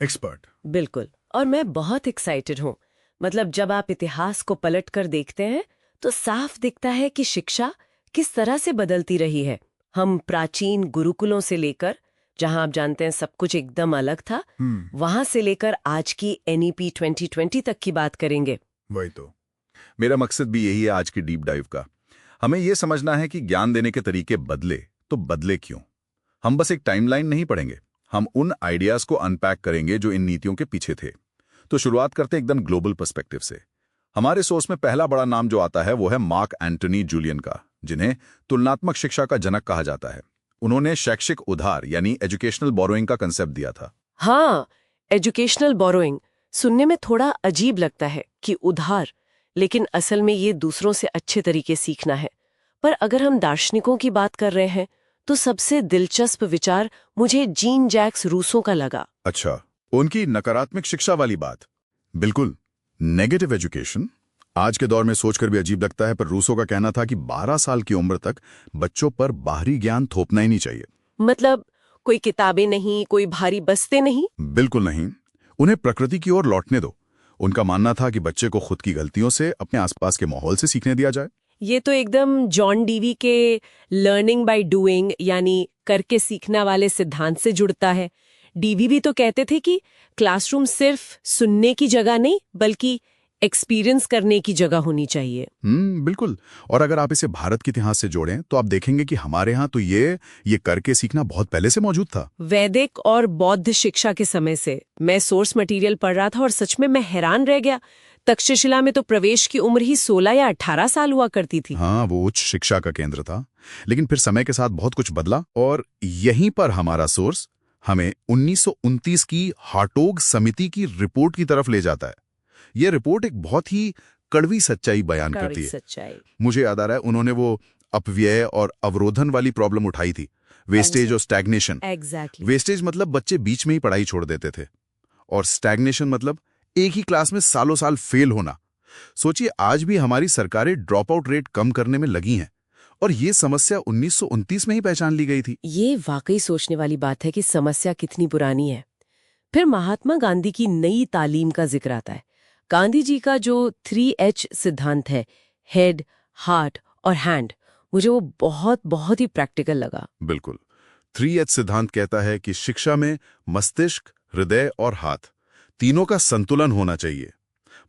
Expert. बिल्कुल। और मैं बहुत एक्साइटेड हूँ। मतलब जब आप इतिहास को पलट कर देखते हैं तो साफ दिखता है कि शिक्षा किस तरह से बदलती रही है। हम प्राचीन गुरुकुलों से लेकर, जहां आप जानते हैं सब कुछ एकदम अलग था, वहां से लेकर आज की NEP 2020 तक की बात करेंगे। वही तो मेरा मकसद भी यही है आज की डीप डाइव का। हमें यह समझना है कि ज्ञान देने के तरीके बदले तो बदले क्यों। हम बस एक टाइमलाइन नहीं पढ़ेंगे, हम उन आइडियाज को अनपैक करेंगे जो इन नीतियों के पीछे थे। तो शुरुआत करते हैं एकदम ग्लोबल पर्सपेक्टिव से। हमारे सोर्स में पहला बड़ा नाम जो आता है वो है मार्क एंटनी जूलियन का, जिन्हें तुलनात्मक शिक्षा का जनक कहा जाता है। उन्होंने शैक्षिक उधार यानी एजुकेशनल बोरोइंग का कंसेप्ट दिया था। हाँ, एजुकेशनल बोरोइंग सुनने में थोड़ा अजीब लगता है कि उधार, लेकिन असल में ये दूसरों से अच्छे तरीके सीखना है। पर अगर हम दार्शनिकों की बात कर रहे हैं तो सबसे दिलचस्प विचार मुझे जीन जैक्स रूसो का लगा। अच्छा, उनकी नकारात्मक शिक्षा वाली बात। बिल्कुल, नेगेटिव एजुकेशन आज के दौर में सोचकर भी अजीब लगता है, पर रूसो का कहना था कि 12 साल की उम्र तक बच्चों पर बाहरी ज्ञान थोपना ही नहीं चाहिए। मतलब कोई किताबें नहीं, कोई भारी बस्ते नहीं। बिल्कुल नहीं, उन्हें प्रकृति की ओर लौटने दो। उनका मानना था कि बच्चे को खुद की गलतियों से, अपने आसपास के माहौल से सीखने दिया जाए। ये तो एकदम जॉन डीवी के लर्निंग बाय डूइंग यानी करके सीखना वाले सिद्धांत से जुड़ता है। डीवी भी तो कहते थे कि क्लासरूम सिर्फ सुनने की जगह नहीं बल्कि एक्सपीरियंस करने की जगह होनी चाहिए। बिल्कुल। और अगर आप इसे भारत के इतिहास से जोड़ें तो आप देखेंगे कि हमारे यहाँ तो ये करके सीखना बहुत पहले से मौजूद था। वैदिक और बौद्ध शिक्षा के समय से। मैं सोर्स मटेरियल पढ़ रहा था और सच में मैं हैरान रह गया। तक्षशिला में तो प्रवेश की उम्र ही 16 या 18 साल हुआ करती थी। हाँ, वो उच्च शिक्षा का केंद्र था। लेकिन फिर समय के साथ बहुत कुछ बदला और यहीं पर हमारा सोर्स हमें 1929 की हार्टोग समिति की रिपोर्ट की तरफ ले जाता है। यह रिपोर्ट एक बहुत ही कड़वी सच्चाई बयान करती है। सच्चाई। मुझे याद आ रहा है, उन्होंने वो अपव्यय और अवरोधन वाली प्रॉब्लम उठाई थी, वेस्टेज और स्टैग्नेशन। एग्जैक्टली। वेस्टेज मतलब बच्चे बीच में ही पढ़ाई छोड़ देते थे, और स्टैग्नेशन मतलब एक ही क्लास में सालों साल फेल होना। सोचिए, आज भी हमारी सरकारें ड्रॉप आउट रेट कम करने में लगी हैं, और ये समस्या 1929 में ही पहचान ली गई थी। ये वाकई सोचने वाली बात है कि समस्या कितनी पुरानी है। फिर महात्मा गांधी की नई तालीम का जिक्र आता है। गांधी जी का जो 3H सिद्धांत है, हेड, हार्ट और हैंड, मुझे वो बहुत बहुत ही प्रैक्टिकल लगा। बिल्कुल। 3H सिद्धांत कहता है कि शिक्षा में मस्तिष्क, हृदय और हाथ तीनों का संतुलन होना चाहिए।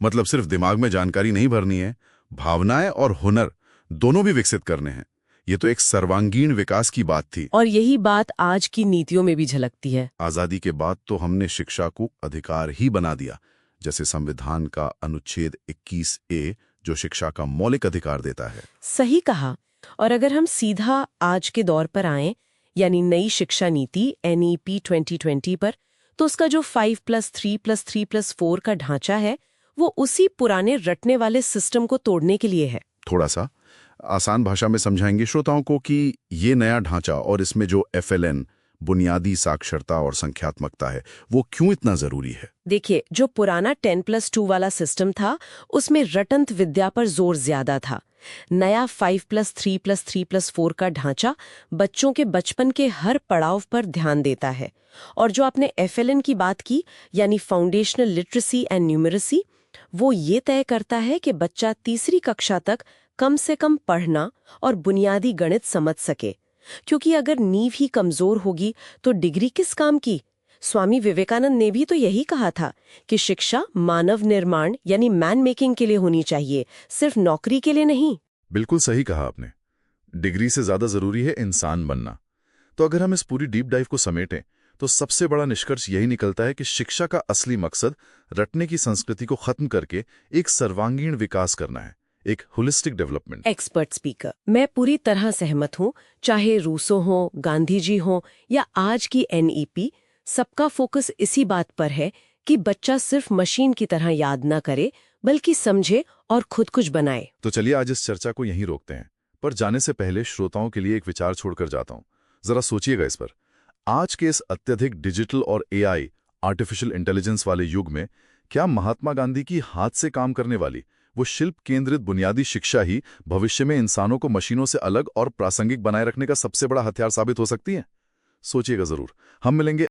मतलब सिर्फ दिमाग में जानकारी नहीं भरनी है, भावनाएं और हुनर दोनों भी विकसित करने हैं। ये तो एक सर्वांगीण विकास की बात थी। और यही बात आज की नीतियों में भी झलकती है। आजादी के बाद तो हमने शिक्षा को अधिकार ही बना दिया, जैसे संविधान का अनुच्छेद 21A जो शिक्षा का मौलिक अधिकार देता है। सही कहा। और अगर हम सीधा आज के दौर पर आएं, यानी नई शिक्षा नीति NEP 2020 पर, तो उसका जो 5+3+3+4 का ढांचा है वो उसी पुराने रटने वाले सिस्टम को तोड़ने के लिए है। थोड़ा सा आसान भाषा में समझाएंगे श्रोताओं को कि ये नया ढांचा और इसमें जो FLN बुनियादी साक्षरता और संख्यात्मकता है वो क्यों इतना जरूरी है। देखिए, जो पुराना 10+2 वाला सिस्टम था उसमें रटंत विद्या पर जोर ज्यादा था। नया 5+3+3+4 का ढांचा बच्चों के बचपन के हर पड़ाव पर ध्यान देता है। और जो आपने FLN की बात की, यानी फाउंडेशनल लिटरेसी एंड न्यूमरेसी, वो ये तय करता है कि बच्चा तीसरी कक्षा तक कम से कम पढ़ना और बुनियादी गणित समझ सके। क्योंकि अगर नींव ही कमजोर होगी तो डिग्री किस काम की। स्वामी विवेकानंद ने भी तो यही कहा था कि शिक्षा मानव निर्माण यानी मैन मेकिंग के लिए होनी चाहिए, सिर्फ नौकरी के लिए नहीं। बिल्कुल सही कहा आपने। डिग्री से ज्यादा जरूरी है इंसान बनना। तो अगर हम इस पूरी डीप डाइव को समेटें तो सबसे बड़ा निष्कर्ष यही निकलता है कि शिक्षा का असली मकसद रटने की संस्कृति को खत्म करके एक सर्वांगीण विकास करना है, एक होलिस्टिक डेवलपमेंट। एक्सपर्ट स्पीकर, मैं पूरी तरह सहमत हूँ। चाहे रूसो हो, गांधी जी हो या आज की NEP, सबका फोकस इसी बात पर है कि बच्चा सिर्फ मशीन की तरह याद ना करे बल्कि समझे और खुद कुछ बनाए। तो चलिए आज इस चर्चा को यहीं रोकते हैं, पर जाने से पहले श्रोताओं के लिए एक विचार छोड़कर जाता हूँ। जरा सोचिएगा इस पर। आज के इस अत्यधिक डिजिटल और AI आर्टिफिशियल इंटेलिजेंस वाले युग में क्या महात्मा गांधी की हाथ से काम करने वाली वो शिल्प केंद्रित बुनियादी शिक्षा ही भविष्य में इंसानों को मशीनों से अलग और प्रासंगिक बनाए रखने का सबसे बड़ा हथियार साबित हो सकती है? सोचिएगा जरूर। हम मिलेंगे